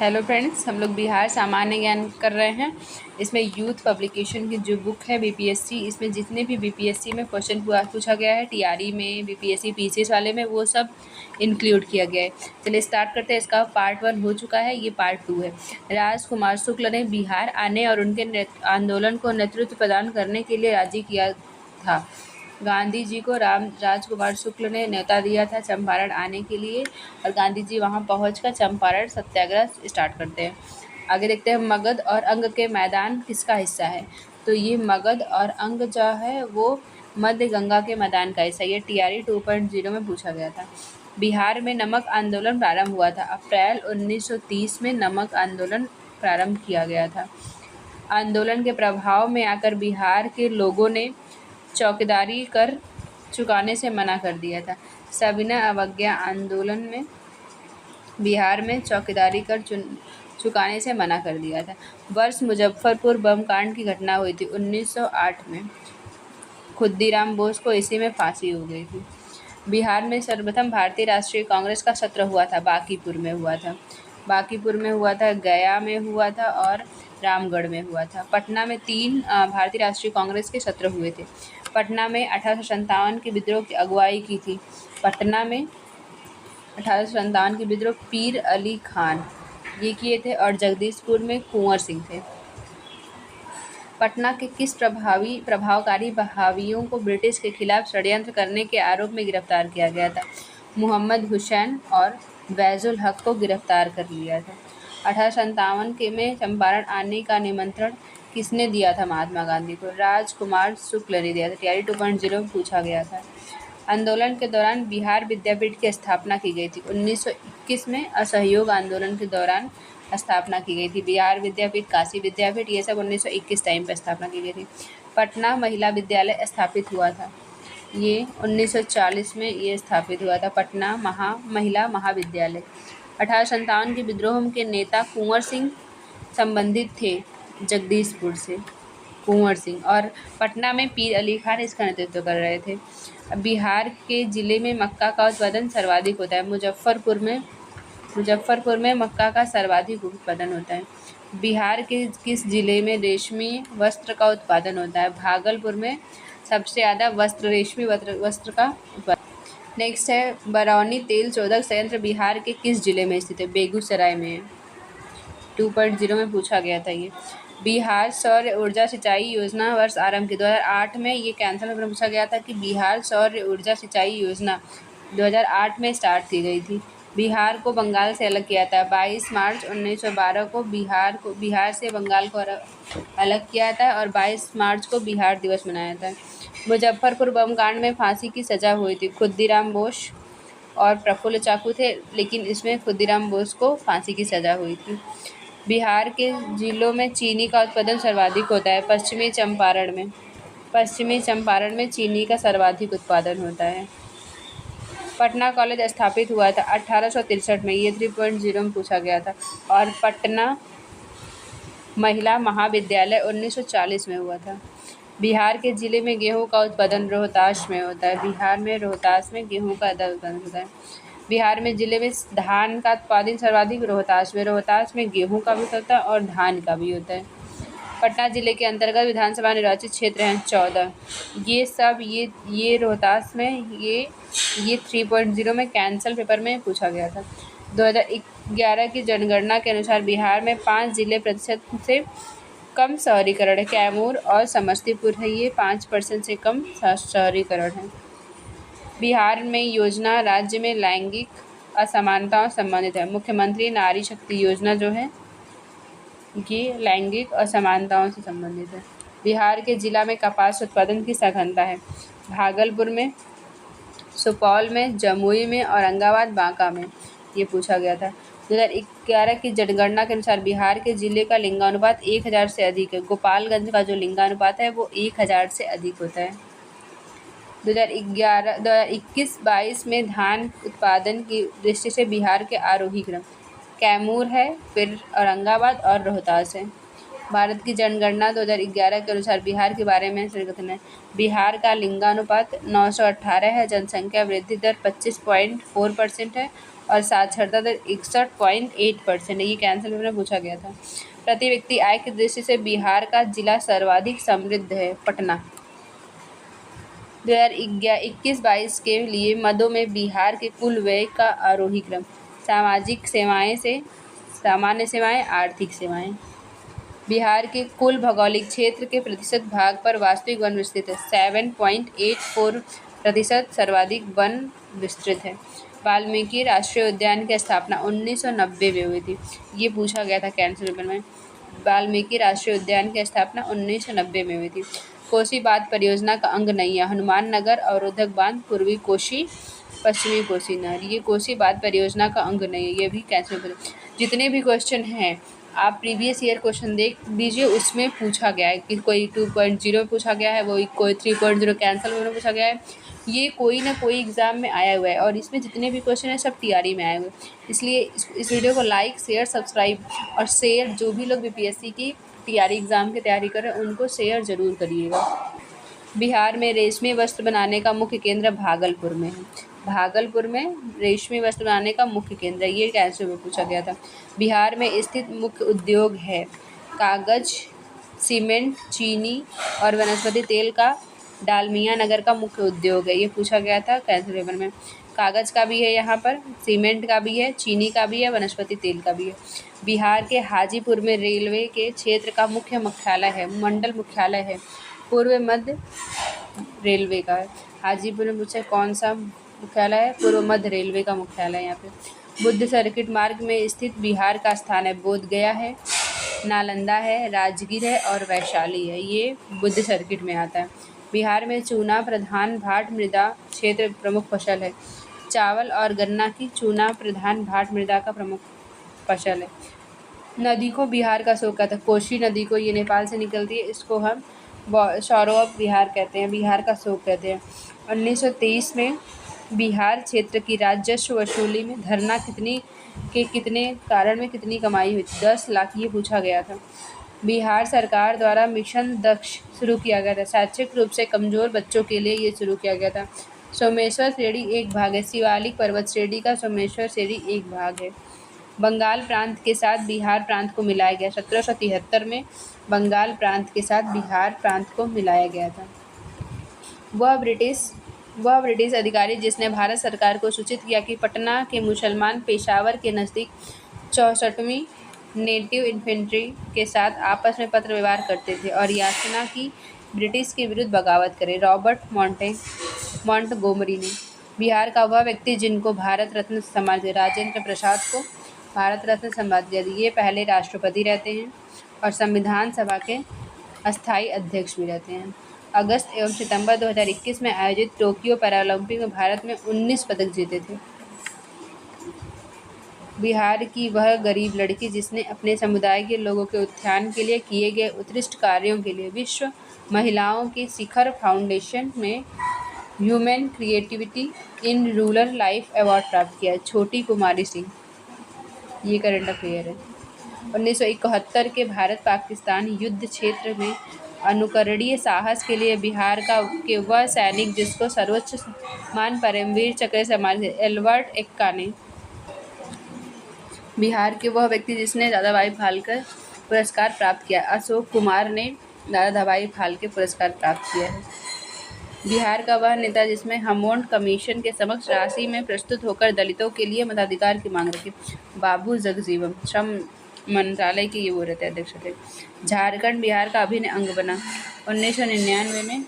Hello friends, हम लोग बिहार सामान्य ज्ञान कर रहे हैं। इसमें यूथ पब्लिकेशन की जो बुक है बीपीएससी, इसमें जितने भी बीपीएससी में क्वेश्चन पूछा गया है, टीआरई में, बीपीएससी पीसीएस वाले में, वो सब इंक्लूड किया गया है। चलिए स्टार्ट करते हैं। इसका पार्ट 1 हो चुका है, ये पार्ट 2 है। राजकुमार शुक्ल ने बिहार आने और उनके आंदोलन को नेतृत्व प्रदान करने के लिए राजी किया था। गांधी जी को राजकुमार शुक्ल ने न्योता दिया था चंपारण आने के लिए, और गांधी जी वहां पहुंचकर चंपारण सत्याग्रह स्टार्ट करते हैं। आगे देखते हैं, मगध और अंग के मैदान किसका हिस्सा है। तो ये मगध और अंग जो है वो मध्य गंगा के मैदान का हिस्सा। ये टीआरई 2.0 में पूछा गया था। बिहार में नमक आंदोलन प्रारंभ हुआ था। अप्रैल 1930 में नमक आंदोलन प्रारंभ किया गया था। आंदोलन के प्रभाव में आकर बिहार के लोगों ने चौकीदारी कर चुकाने से मना कर दिया था। सविनय अवज्ञा आंदोलन में बिहार में चौकीदारी कर चुकाने से मना कर दिया था। वर्ष मुजफ्फरपुर बम कांड की घटना हुई थी 1908 में। खुद्दीराम बोस को इसी में फांसी हो गई थी। बिहार में सर्वप्रथम भारतीय राष्ट्रीय कांग्रेस का सत्र हुआ था, बांकीपुर में हुआ था। बांकीपुर में हुआ था, गया में हुआ था और रामगढ़ में हुआ था। पटना में 3 भारतीय राष्ट्रीय कांग्रेस के सत्र हुए थे। पटना में 1857 के विद्रोह की अगुवाई की थी। पटना में 1857 के विद्रोह पीर अली खान ये किए थे, और जगदीशपुर में कुंवर सिंह थे। पटना के किस प्रभावकारी बहावियों को ब्रिटिश के खिलाफ षड्यंत्र करने के आरोप में गिरफ्तार किया गया था। मोहम्मद हुसैन और बैजुल हक को गिरफ्तार कर लिया था। 1857 के में चंपारण आने का निमंत्रण किसने दिया था महात्मा गांधी को? राजकुमार शुक्ल ने दिया था। टीआरई 2.0 में पूछा गया था। आंदोलन के दौरान बिहार विद्यापीठ की स्थापना की गई थी। 1921 में असहयोग आंदोलन के दौरान स्थापना की गई थी। बिहार विद्यापीठ, काशी विद्यापीठ, ये सब 1921 टाइम पर स्थापना की गई थी। पटना महिला विद्यालय स्थापित हुआ था, ये 1940 में ये स्थापित हुआ था, पटना महिला महाविद्यालय। 1857 के विद्रोह के नेता कुंवर सिंह संबंधित थे जगदीशपुर से, कुंवर सिंह, और पटना में पीर अली खान इसका नेतृत्व कर रहे थे। बिहार के जिले में मक्का का उत्पादन सर्वाधिक होता है। मुजफ्फरपुर में मक्का का सर्वाधिक उत्पादन होता है। बिहार के किस जिले में रेशमी वस्त्र का उत्पादन होता है? भागलपुर में सबसे ज़्यादा रेशमी वस्त्र का उत्पादन। नेक्स्ट है, बरौनी तेल शोधक संयंत्र बिहार के किस जिले में स्थित है? बेगूसराय में है। 2.0 में पूछा गया था ये। बिहार सौर ऊर्जा सिंचाई योजना वर्ष आरंभ की 2008 में, ये कैंसल में पूछा गया था कि बिहार सौर ऊर्जा सिंचाई योजना 2008 में स्टार्ट की गई थी। बिहार को बंगाल से अलग किया था। 22 मार्च 1912 को बिहार से बंगाल को अलग किया था, और 22 मार्च को बिहार दिवस मनाया था। मुजफ्फरपुर बम कांड में फांसी की सजा हुई थी। खुद्दीराम बोस और प्रफुल्ल चाकू थे, लेकिन इसमें खुद्दीराम बोस को फांसी की सजा हुई थी। बिहार के जिलों में चीनी का उत्पादन सर्वाधिक होता है। पश्चिमी चंपारण में चीनी का सर्वाधिक उत्पादन होता है। पटना कॉलेज स्थापित हुआ था 1863 में, ये 3.0 में पूछा गया था। और पटना महिला महाविद्यालय 1940 में हुआ था। बिहार के जिले में गेहूं का उत्पादन रोहतास में होता है। बिहार में रोहतास में गेहूं का उत्पादन होता है। बिहार में जिले में धान का उत्पादन सर्वाधिक रोहतास में गेहूं का भी होता है और धान का भी होता है। पटना जिले के अंतर्गत विधानसभा निर्वाचित क्षेत्र हैं 14। ये सब ये रोहतास में ये 3.0 में कैंसल पेपर में पूछा गया था। 2011 की जनगणना के अनुसार बिहार में 5 जिले प्रतिशत से कम शहरीकरण है। कैमूर और समस्तीपुर है, ये 5% से कम शहरीकरण है। बिहार में योजना राज्य में लैंगिक असमानताओं से संबंधित है। मुख्यमंत्री नारी शक्ति योजना जो है ये लैंगिक असमानताओं से संबंधित है। बिहार के जिला में कपास उत्पादन की सघनता है। भागलपुर में, सुपौल में, जमुई में, औरंगाबाद, बांका में, ये पूछा गया था। 2011 की जनगणना के अनुसार बिहार के जिले का लिंगानुपात 1000 से अधिक है। गोपालगंज का जो लिंगानुपात है वो 1000 से अधिक होता है। 2021-22 में धान उत्पादन की दृष्टि से बिहार के आरोही क्रम कैमूर है, फिर औरंगाबाद और रोहतास है। भारत की जनगणना 2011 के अनुसार बिहार के बारे में कथन है। बिहार का लिंगानुपात 918 है। जनसंख्या वृद्धि दर 25.4% है और साक्षरता दर 61.8% है। ये कैंसर पेपर में पूछा गया था। प्रति व्यक्ति आय की दृष्टि से बिहार का जिला सर्वाधिक समृद्ध है, पटना। 2021-22 के लिए मदों में बिहार के कुल व्यय का आरोही क्रम। सामाजिक सेवाएं से सामान्य सेवाएं, आर्थिक सेवाएं। बिहार के कुल भौगोलिक क्षेत्र के प्रतिशत भाग पर वास्तविक वन विस्तृत है, 7.84% सर्वाधिक वन विस्तृत है। वाल्मीकि राष्ट्रीय उद्यान की स्थापना 1990 में हुई थी। ये पूछा गया था कैंसर पेपर में। वाल्मीकि राष्ट्रीय उद्यान की स्थापना 1990 में हुई थी। कोसी बांध परियोजना का अंग नहीं है। हनुमान नगर अवरोधक बांध, पूर्वी कोसी, पश्चिमी कोसी नहर। ये कोसी बांध परियोजना का अंग नहीं है। ये भी कैंसर पेपर। जितने भी क्वेश्चन हैं आप प्रीवियस ईयर क्वेश्चन देख लीजिए, उसमें पूछा गया है कि कोई 2.0 पूछा गया है, वो कोई 3.0 कैंसल में पूछा गया है। ये कोई ना कोई एग्ज़ाम में आया हुआ है और इसमें जितने भी क्वेश्चन हैं सब टीआरई में आए हुए हैं। इसलिए इस वीडियो को लाइक, शेयर, सब्सक्राइब और शेयर, जो भी लोग बीपीएससी की टीआरई एग्ज़ाम की तैयारी कर रहे हैं उनको शेयर ज़रूर करिएगा। बिहार में रेशमी वस्त्र बनाने का मुख्य केंद्र भागलपुर में है। भागलपुर में रेशमी वस्त्र बनाने का मुख्य केंद्र है। ये कैंसर में पूछा गया था। बिहार में स्थित मुख्य उद्योग है कागज, सीमेंट, चीनी और वनस्पति तेल का डालमिया नगर का मुख्य उद्योग है। ये पूछा गया था कैंसर पेपर में। कागज का भी है यहाँ पर, सीमेंट का भी है, चीनी का भी है, वनस्पति तेल का भी है। बिहार के हाजीपुर में रेलवे के क्षेत्र का मुख्य मुख्यालय है, मंडल मुख्यालय है, पूर्व मध्य रेलवे का है। हाजीपुर में पूछा कौन सा मुख्यालय है, पूर्व मध्य रेलवे का मुख्यालय है यहाँ पे। बुद्ध सर्किट मार्ग में स्थित बिहार का स्थान है बोध गया है, नालंदा है, राजगीर है और वैशाली है। ये बुद्ध सर्किट में आता है। बिहार में चूना प्रधान भाट मृदा क्षेत्र प्रमुख फसल है। चावल और गन्ना की चूना प्रधान भाट मृदा का प्रमुख फसल है। नदी को बिहार का शोक कहता है। कोसी नदी को, ये नेपाल से निकलती है, इसको हम सौरव ऑफ बिहार कहते हैं, बिहार का शोक कहते हैं। 1923 में बिहार क्षेत्र की राजस्व वसूली में धरना कितने कारण में कितनी कमाई हुई थी, 10 लाख। ये पूछा गया था। बिहार सरकार द्वारा मिशन दक्ष शुरू किया गया था। शैक्षिक रूप से कमजोर बच्चों के लिए ये शुरू किया गया था। सोमेश्वर श्रेणी एक भाग है। शिवालिक पर्वत श्रेणी का सोमेश्वर श्रेणी एक भाग है। बंगाल प्रांत के साथ बिहार प्रांत को मिलाया गया। 1773 में बंगाल प्रांत के साथ बिहार प्रांत को मिलाया गया था। वह ब्रिटिश अधिकारी जिसने भारत सरकार को सूचित किया कि पटना के मुसलमान पेशावर के नज़दीक 64वीं नेटिव इन्फेंट्री के साथ आपस में पत्र व्यवहार करते थे और याचना की ब्रिटिश के विरुद्ध बगावत करे, रॉबर्ट मॉन्टगोमरी ने। बिहार का वह व्यक्ति जिनको भारत रत्न सम्मान दिया, राजेंद्र प्रसाद को भारत रत्न सम्मान दिया। ये पहले राष्ट्रपति रहते हैं और संविधान सभा के अस्थायी अध्यक्ष भी रहते हैं। अगस्त एवं सितंबर 2021 में आयोजित टोक्यो पैरालंपिक में भारत में 19 पदक जीते थे। बिहार की वह गरीब लड़की जिसने अपने समुदाय के लोगों के उत्थान के लिए किए गए उत्कृष्ट कार्यों के लिए विश्व महिलाओं की शिखर फाउंडेशन में human creativity in rural life award प्राप्त किया, छोटी कुमारी सिंह। ये करंट अफेयर है। 1971 के भारत पाकिस्तान युद्ध क्षेत्र में अनुकरणीय साहस के लिए बिहार के वह सैनिक जिसको सर्वोच्च सम्मान परमवीर चक्र से सम्मानित, एल्बर्ट एक्का ने। बिहार के वह व्यक्ति जिसने दादाभाई फाल्के पुरस्कार प्राप्त किया, अशोक कुमार ने दादाभाई फाल्के पुरस्कार प्राप्त किया है। बिहार का वह नेता जिसमें हेमोंड कमीशन के समक्ष राशि में प्रस्तुत होकर दलितों के लिए मताधिकार की मांग रखी, बाबू जगजीवन। श्रम मंत्रालय के ये वो रहते अध्यक्ष थे। झारखंड बिहार का अभिन्न अंग बना। 1999 में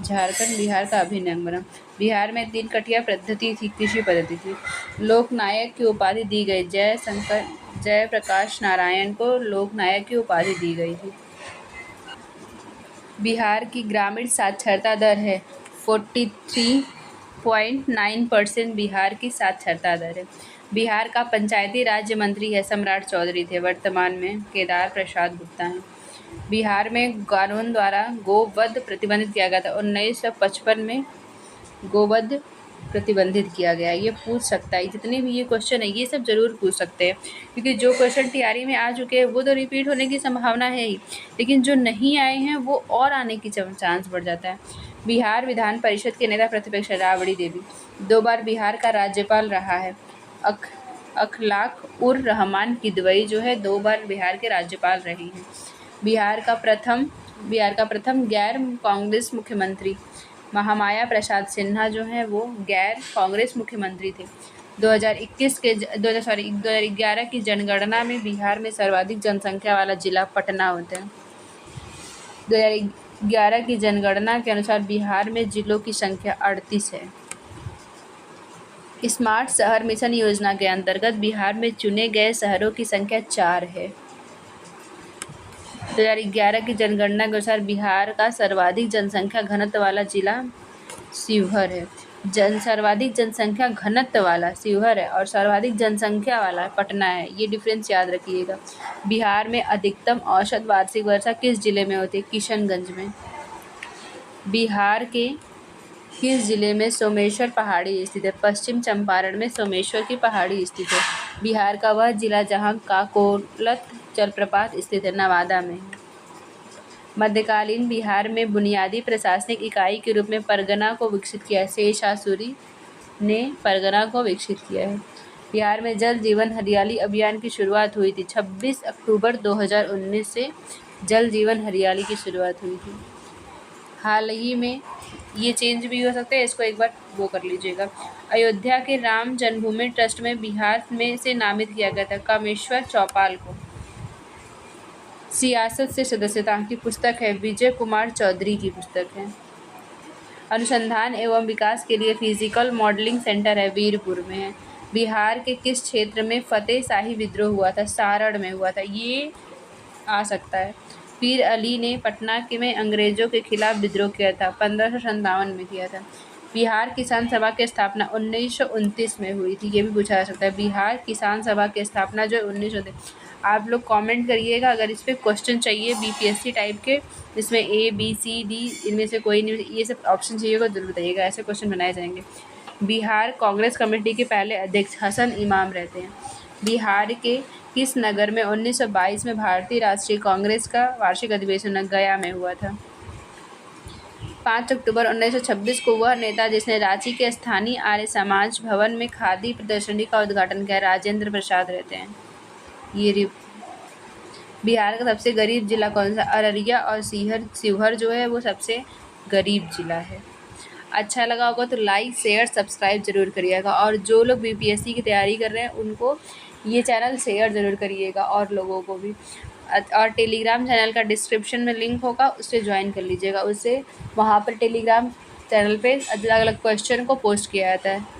झारखंड बिहार का अभिन्न अंग बना। बिहार में 3 कटिया पद्धति थी, कृषि पद्धति थी। लोकनायक की उपाधि दी गई, जयप्रकाश नारायण को लोकनायक की उपाधि दी गई थी। बिहार की ग्रामीण साक्षरता दर है 43.9%। बिहार की साक्षरता दर है। बिहार का पंचायती राज्य मंत्री है सम्राट चौधरी थे, वर्तमान में केदार प्रसाद गुप्ता हैं। बिहार में कानून द्वारा गोवध प्रतिबंधित किया गया था। 1955 में गोवध प्रतिबंधित किया गया है। ये पूछ सकता है, जितने भी ये क्वेश्चन है ये सब ज़रूर पूछ सकते हैं, क्योंकि जो क्वेश्चन तैयारी में आ चुके हैं वो तो रिपीट होने की संभावना है ही, लेकिन जो नहीं आए हैं वो और आने की चांस बढ़ जाता है। बिहार विधान परिषद के नेता प्रतिपक्ष राबड़ी देवी 2 बार बिहार का राज्यपाल रहा है। अखलाक उर रहमान किदवई जो है 2 बार बिहार के राज्यपाल रही हैं। बिहार का प्रथम गैर कांग्रेस मुख्यमंत्री महामाया प्रसाद सिन्हा जो है वो गैर कांग्रेस मुख्यमंत्री थे। 2011 की जनगणना में बिहार में सर्वाधिक जनसंख्या वाला जिला पटना होता है। 2011 की जनगणना के अनुसार बिहार में जिलों की संख्या 38 है। स्मार्ट शहर मिशन योजना के अंतर्गत बिहार में चुने गए शहरों की संख्या 4 है। 2011 की जनगणना के अनुसार बिहार का सर्वाधिक जनसंख्या घनत्व वाला जिला शिवहर है। सर्वाधिक जनसंख्या घनत्व वाला शिवहर है और सर्वाधिक जनसंख्या वाला पटना है। ये डिफरेंस याद रखिएगा। बिहार में अधिकतम औसत वार्षिक वर्षा किस जिले में होती है? किशनगंज में। बिहार के किस जिले में सोमेश्वर पहाड़ी स्थित है? पश्चिम चंपारण में सोमेश्वर की पहाड़ी स्थित है। बिहार का वह जिला जहां काकोलत जलप्रपात स्थित है, नवादा में है। मध्यकालीन बिहार में बुनियादी प्रशासनिक इकाई के रूप में परगना को विकसित किया है। शेषासुरी ने परगना को विकसित किया है। बिहार में जल जीवन हरियाली अभियान की शुरुआत हुई थी। 26 अक्टूबर 2019 से जल जीवन हरियाली की शुरुआत हुई थी। हाल ही में ये चेंज भी हो सकता है, इसको एक बार वो कर लीजिएगा। अयोध्या के राम जन्मभूमि ट्रस्ट में बिहार में से नामित किया गया था कामेश्वर चौपाल को। सियासत से सदस्यता की पुस्तक है, विजय कुमार चौधरी की पुस्तक है। अनुसंधान एवं विकास के लिए फिजिकल मॉडलिंग सेंटर है, वीरपुर में है। बिहार के किस क्षेत्र में फतेह शाही विद्रोह हुआ था? सारण में हुआ था। ये आ सकता है। पीर अली ने पटना के में अंग्रेजों के खिलाफ विद्रोह किया था, 1557 में किया था। बिहार किसान सभा की स्थापना 1929 में हुई थी। ये भी पूछा जा सकता है। बिहार किसान सभा की स्थापना जो है 1929। आप लोग कमेंट करिएगा अगर इस पर क्वेश्चन चाहिए बीपीएससी टाइप के, जिसमें ए बी सी डी इनमें से कोई नहीं, ये सब ऑप्शन चाहिए होगा जरूर बताइएगा, ऐसे क्वेश्चन बनाए जाएंगे। बिहार कांग्रेस कमेटी के पहले अध्यक्ष हसन इमाम रहते हैं। बिहार के किस नगर में 1922 में भारतीय राष्ट्रीय कांग्रेस का वार्षिक अधिवेशन गया में हुआ था? 5 अक्टूबर 1926 को वह नेता जिसने रांची के स्थानीय आर्य समाज भवन में खादी प्रदर्शनी का उद्घाटन किया, राजेंद्र प्रसाद रहते हैं। ये बिहार का सबसे गरीब जिला कौन सा? अररिया और शिवहर जो है वो सबसे गरीब जिला है। अच्छा लगा होगा तो लाइक शेयर सब्सक्राइब जरूर करिएगा, और जो लोग बीपीएससी की तैयारी कर रहे हैं उनको ये चैनल शेयर ज़रूर करिएगा और लोगों को भी। और टेलीग्राम चैनल का डिस्क्रिप्शन में लिंक होगा, उससे ज्वाइन कर लीजिएगा। उससे वहाँ पर टेलीग्राम चैनल पे अलग अलग क्वेश्चन को पोस्ट किया जाता है।